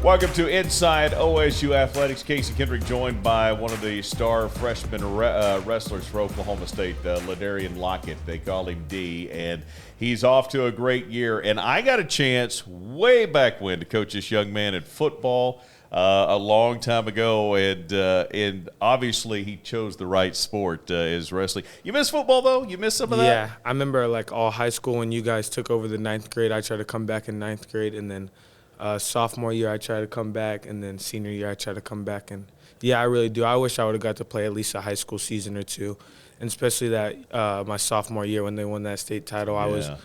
Welcome to Inside OSU Athletics. Casey Kendrick joined by one of the star freshman wrestlers for Oklahoma State, LaDarion Lockett. They call him D, and he's off to a great year. And I got a chance way back when to coach this young man in football a long time ago, and obviously he chose the right sport is wrestling. You miss football, though? You miss some of that? Yeah, I remember like all high school when you guys took over the 9th grade. I tried to come back in 9th grade, and then sophomore year I tried to come back, and then senior year I tried to come back. And yeah, I really do. I wish I would have got to play at least a high school season or two, and especially that my sophomore year when they won that state title. Yeah. I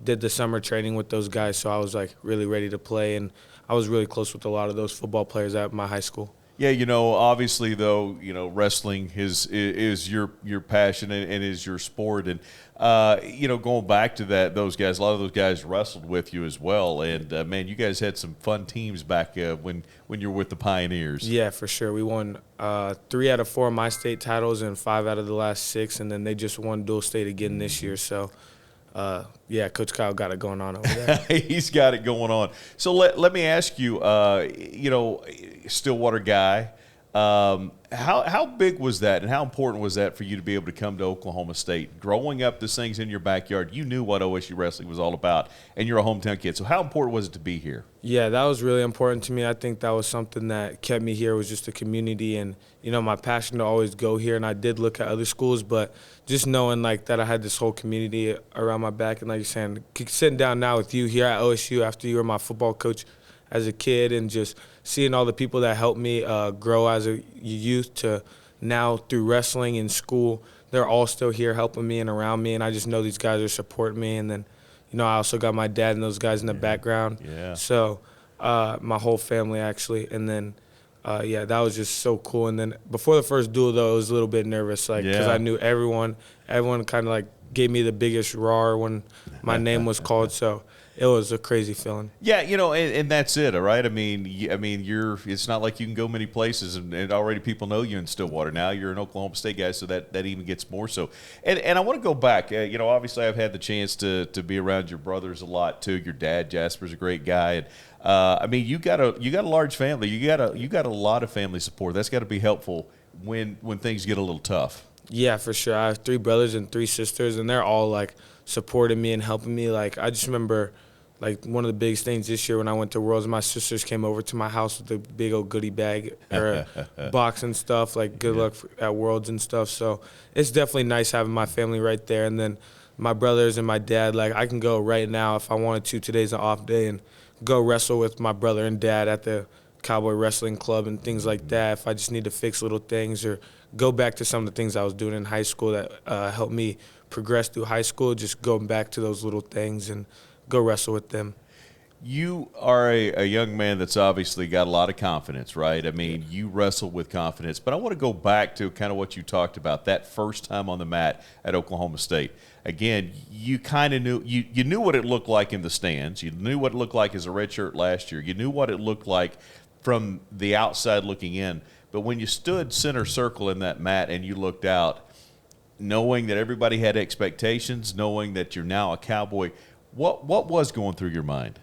did the summer training with those guys, so I was like really ready to play, and I was really close with a lot of those football players at my high school. Yeah, obviously though, wrestling is your passion and is your sport, and going back to that, those guys, a lot of those guys wrestled with you as well, and man, you guys had some fun teams back when you were with the Pioneers. Yeah, for sure. We won 3 out of 4 of my state titles and 5 out of the last 6, and then they just won dual state again this year. So, yeah, Coach Kyle got it going on over there. He's got it going on. So let me ask you, Stillwater guy, how big was that and how important was that for you to be able to come to Oklahoma State? Growing up, this thing's in your backyard. You knew what OSU wrestling was all about, and you're a hometown kid. So how important was it to be here? Yeah, that was really important to me. I think that was something that kept me here, was just the community and, my passion to always go here. And I did look at other schools, but just knowing like that I had this whole community around my back, and like you're saying, sitting down now with you here at OSU after you were my football coach as a kid, and just seeing all the people that helped me grow as a youth to now through wrestling in school, they're all still here helping me and around me, and I just know these guys are supporting me. And then, I also got my dad and those guys in the background. Yeah. So my whole family actually, and then yeah, that was just so cool. And then before the first duel, though, I was a little bit nervous, because I knew everyone kind of like gave me the biggest roar when my name was called. So it was a crazy feeling. Yeah, and that's it, all right? I mean, it's not like you can go many places and already people know you in Stillwater. Now you're an Oklahoma State guy, so that even gets more so. And I want to go back. Obviously I've had the chance to be around your brothers a lot too. Your dad, Jasper's a great guy. And you got a large family. You got a lot of family support. That's got to be helpful when things get a little tough. Yeah, for sure. I have 3 brothers and 3 sisters, and they're all like supporting me and helping me. Like, I just remember, like, one of the biggest things this year when I went to Worlds, my sisters came over to my house with a big old goodie bag or box and stuff, like good luck at Worlds and stuff. So it's definitely nice having my family right there. And then my brothers and my dad, like, I can go right now if I wanted to. Today's an off day, and go wrestle with my brother and dad at the Cowboy Wrestling Club and things like that. If I just need to fix little things or go back to some of the things I was doing in high school that helped me progress through high school, just going back to those little things and go wrestle with them. You are a young man that's obviously got a lot of confidence, right? I mean, you wrestle with confidence. But I want to go back to kind of what you talked about, that first time on the mat at Oklahoma State. Again, you kind of knew you knew what it looked like in the stands. You knew what it looked like as a redshirt last year. You knew what it looked like from the outside looking in. But when you stood center circle in that mat and you looked out, knowing that everybody had expectations, knowing that you're now a Cowboy, what was going through your mind?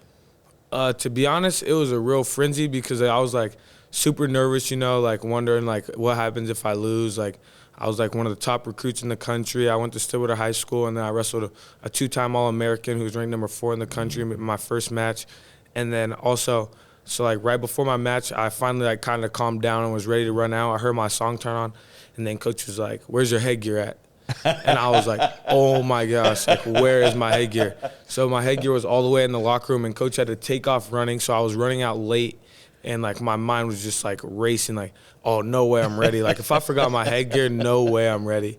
To be honest, it was a real frenzy because I was like super nervous, like wondering like what happens if I lose. Like I was like one of the top recruits in the country. I went to Stillwater High School, and then I wrestled a 2-time All-American who was ranked number 4 in the country in my first match. And then also, so like right before my match, I finally like kind of calmed down and was ready to run out. I heard my song turn on, and then coach was like, "Where's your headgear at?" And I was like, oh my gosh, like where is my headgear? So my headgear was all the way in the locker room, and coach had to take off running, so I was running out late, and like my mind was just like racing, like, oh, no way I'm ready. Like if I forgot my headgear, no way I'm ready,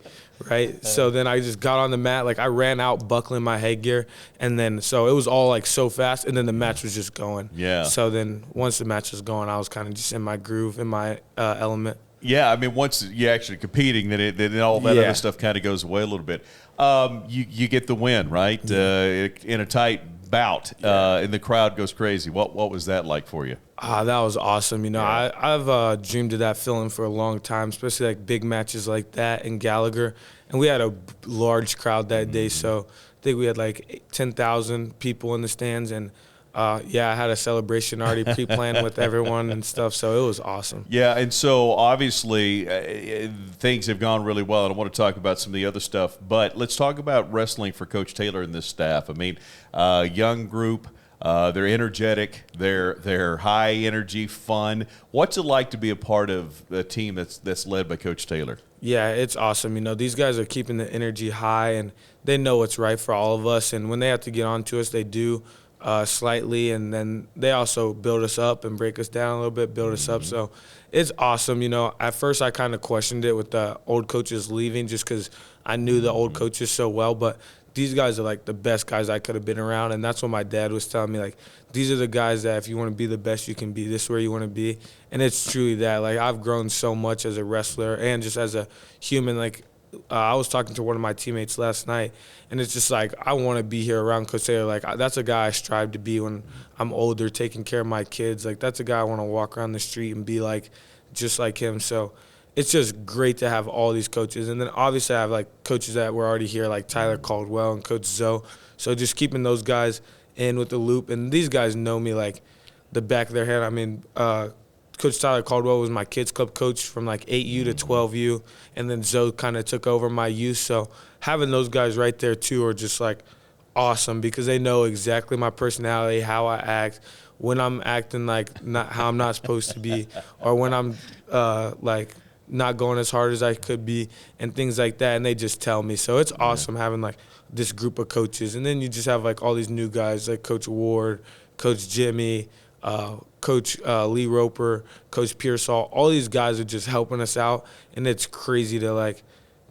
right? So then I just got on the mat, like I ran out buckling my headgear, and then so it was all like so fast, and then the match was just going. Yeah. So then once the match was going, I was kind of just in my groove, in my element. Yeah, I mean, once you're actually competing, then all that other stuff kind of goes away a little bit. You get the win, right? In a tight bout, and the crowd goes crazy. What was that like for you? That was awesome. I've dreamed of that feeling for a long time, especially like big matches like that in Gallagher. And we had a large crowd that day, so I think we had like 10,000 people in the stands, and Yeah, I had a celebration already pre-planned with everyone and stuff, so it was awesome. Yeah, and so obviously things have gone really well, and I want to talk about some of the other stuff. But let's talk about wrestling for Coach Taylor and this staff. I mean, young group, they're energetic, they're high energy, fun. What's it like to be a part of a team that's led by Coach Taylor? Yeah, it's awesome. You know, these guys are keeping the energy high, and they know what's right for all of us. And when they have to get on to us, they do. Slightly, and then they also build us up and break us down a little bit, build us up. So it's awesome. You know, at first I kind of questioned it with the old coaches leaving just because I knew the old coaches so well, but these guys are like the best guys I could have been around, and that's what my dad was telling me. Like, these are the guys that if you want to be the best you can be, this is where you want to be. And it's truly that. Like, I've grown so much as a wrestler and just as a human. Like, I was talking to one of my teammates last night, and it's just like I want to be here around Coach Taylor. Like, that's a guy I strive to be when I'm older, taking care of my kids. Like, that's a guy I want to walk around the street and be like, just like him. So it's just great to have all these coaches. And then obviously I have, like, coaches that were already here, like Tyler Caldwell and Coach Zoe. So just keeping those guys in with the loop. And these guys know me like the back of their head. I mean, Coach Tyler Caldwell was my kids club coach from like 8U to 12U, and then Zoe kind of took over my youth. So having those guys right there too are just like awesome because they know exactly my personality, how I act, when I'm acting like not how I'm not supposed to be, or when I'm like not going as hard as I could be, and things like that. And they just tell me. So it's awesome having like this group of coaches, and then you just have like all these new guys like Coach Ward, Coach Jimmy. Coach Lee Roper, Coach Pearsall, all these guys are just helping us out, and it's crazy to like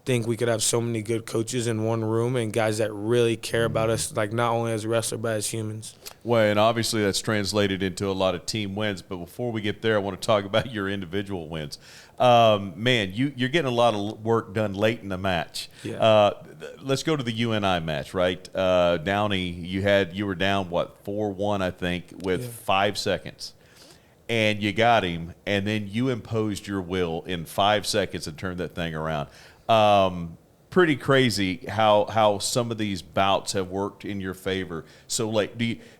think we could have so many good coaches in one room and guys that really care about us, like not only as a wrestler but as humans. Well, and obviously that's translated into a lot of team wins. But before we get there, I want to talk about your individual wins. Man, you're getting a lot of work done late in the match. Yeah. Let's go to the UNI match, right? Downey, you were down 4-1, I think, with 5 seconds, and you got him, and then you imposed your will in 5 seconds and turned that thing around. Pretty crazy how some of these bouts have worked in your favor so late.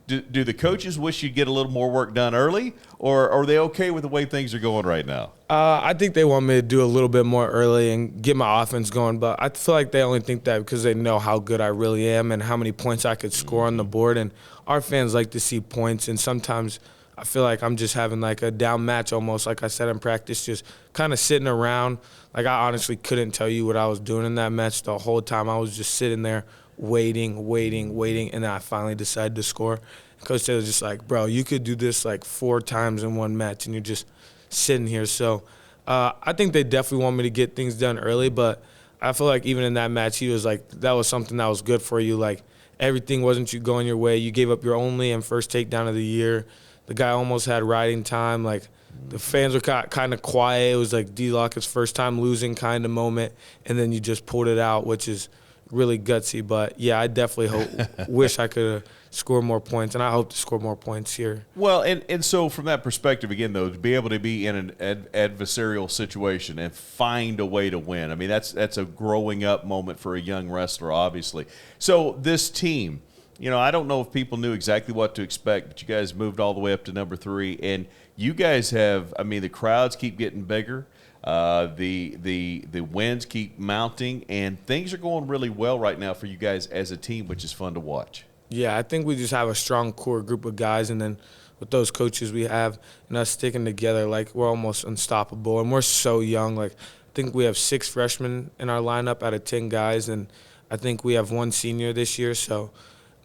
Do the coaches wish you'd get a little more work done early, or are they okay with the way things are going right now? I think they want me to do a little bit more early and get my offense going, but I feel like they only think that because they know how good I really am and how many points I could score on the board. And our fans like to see points, and sometimes I feel like I'm just having like a down match almost, like I said in practice, just kind of sitting around. Like, I honestly couldn't tell you what I was doing in that match the whole time. I was just sitting there waiting, and then I finally decided to score. Coach Taylor was just like, bro, you could do this like 4 times in one match, and you're just sitting here. So I think they definitely want me to get things done early, but I feel like even in that match, he was like, that was something that was good for you. Like, everything wasn't you going your way. You gave up your only and first takedown of the year. The guy almost had riding time. Like, the fans were kind of quiet. It was like Dee Lockett's first time losing kind of moment, and then you just pulled it out, which is really gutsy. But, yeah, I definitely wish I could have scored more points, and I hope to score more points here. Well, and so from that perspective, again, though, to be able to be in an adversarial situation and find a way to win, I mean, that's a growing up moment for a young wrestler, obviously. So this team, you know, I don't know if people knew exactly what to expect, but you guys moved all the way up to number 3, and you guys have, I mean, the crowds keep getting bigger. The wins keep mounting, and things are going really well right now for you guys as a team, which is fun to watch. Yeah, I think we just have a strong core group of guys, and then with those coaches we have and us sticking together, like, we're almost unstoppable. And we're so young. Like, I think we have 6 freshmen in our lineup out of 10 guys, and I think we have 1 senior this year. So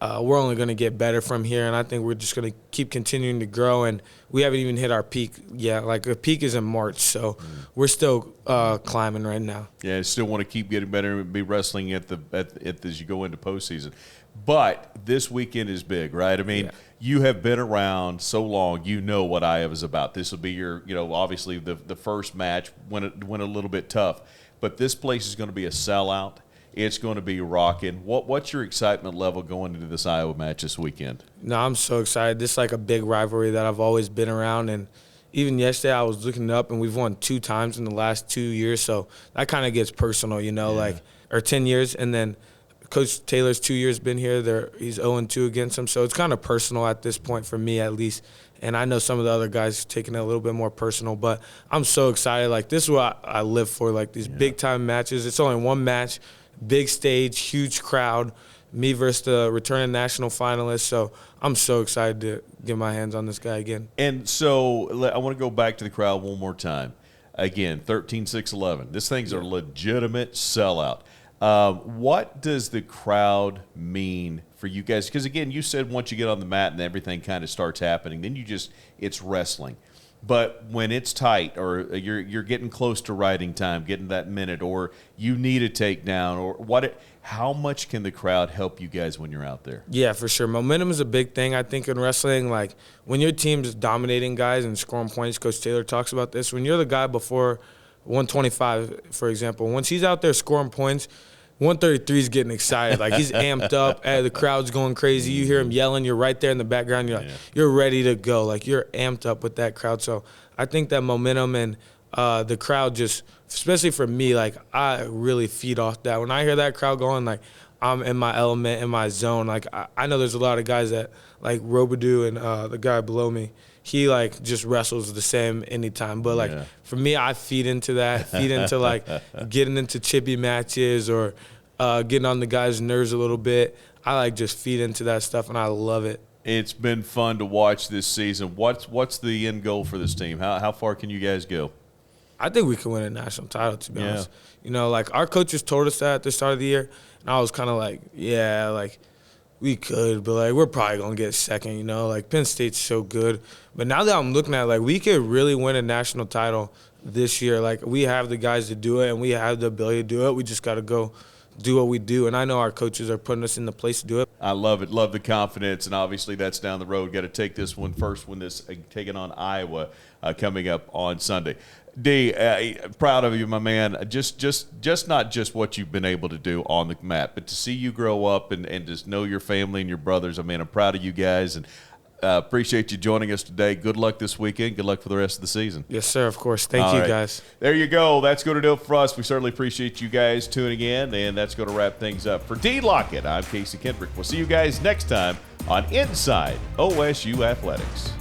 we're only going to get better from here, and I think we're just going to keep continuing to grow. And we haven't even hit our peak yet. Like, the peak is in March, so we're still climbing right now. Yeah, I still want to keep getting better and be wrestling as you go into postseason. But this weekend is big, right? I mean, you have been around so long, you know what I is about. This will be your, you know, obviously the first match went a little bit tough. But this place is going to be a sellout. It's going to be rocking. What's your excitement level going into this Iowa match this weekend? No, I'm so excited. This is like a big rivalry that I've always been around. And even yesterday I was looking it up, and we've won 2 times in the last 2 years. So that kind of gets personal, you know, or 10 years. And then Coach Taylor's 2 years been here. He's 0-2 against him, so it's kind of personal at this point for me at least. And I know some of the other guys taking it a little bit more personal, but I'm so excited. Like, this is what I live for, like these big-time matches. It's only one match, big stage, huge crowd, me versus the returning national finalist. So I'm so excited to get my hands on this guy again. And so I want to go back to the crowd one more time. Again, 13-6-11. This thing's a legitimate sellout. What does the crowd mean for you guys? Because, again, you said once you get on the mat and everything kind of starts happening, then it's wrestling. But when it's tight or you're getting close to riding time, getting that minute, or you need a takedown, or how much can the crowd help you guys when you're out there? Yeah, for sure. Momentum is a big thing, I think, in wrestling. Like, when your team's dominating guys and scoring points, Coach Taylor talks about this, when you're the guy before 125, for example, once he's out there scoring points, 133 is getting excited. Like, he's amped up. The crowd's going crazy. You hear him yelling. You're right there in the background. You're ready to go. Like, you're amped up with that crowd. So I think that momentum and the crowd just, especially for me, like, I really feed off that. When I hear that crowd going, like, I'm in my element, in my zone. Like, I know there's a lot of guys that, like Robidoux and the guy below me, he, like, just wrestles the same anytime. But, like, for me, I feed into that, like, getting into chippy matches or getting on the guys' nerves a little bit. I, like, just feed into that stuff, and I love it. It's been fun to watch this season. What's the end goal for this team? How far can you guys go? I think we can win a national title, to be honest. You know, like, our coaches told us that at the start of the year, and I was kind of like, yeah, like, we could, but, like, we're probably going to get second, you know. Like, Penn State's so good. But now that I'm looking at it, like, we could really win a national title this year. Like, we have the guys to do it, and we have the ability to do it. We just got to go do what we do. And I know our coaches are putting us in the place to do it. I love it. Love the confidence, and obviously that's down the road. Got to take this one first when this taking on Iowa coming up on Sunday. Dee, proud of you, my man. Just not just what you've been able to do on the mat, but to see you grow up and just know your family and your brothers. I mean, I'm proud of you guys, and appreciate you joining us today. Good luck this weekend. Good luck for the rest of the season. Yes, sir, of course. Thank you, guys. There you go. That's going to do it for us. We certainly appreciate you guys tuning in, and that's going to wrap things up. For Dee Lockett, I'm Casey Kendrick. We'll see you guys next time on Inside OSU Athletics.